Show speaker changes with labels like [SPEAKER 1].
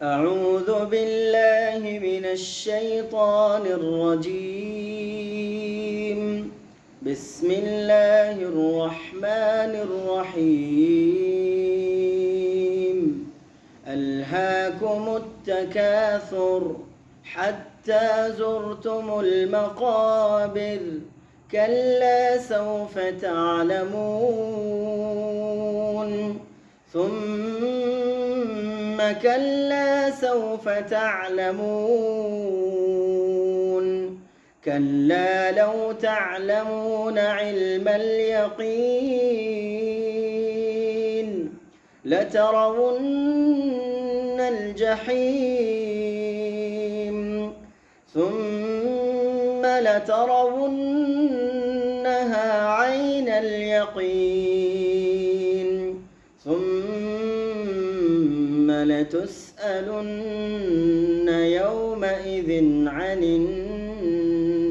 [SPEAKER 1] أعوذ بالله من الشيطان الرجيم. بسم الله الرحمن الرحيم. ألهاكم التكاثر حتى زرتم المقابر كلا سوف تعلمون ثم كلا سوف تعلمون كلا لو تعلمون علم اليقين لترون الجحيم ثم لترونها عين اليقين ثم لتسألن يومئذ عن النعيم.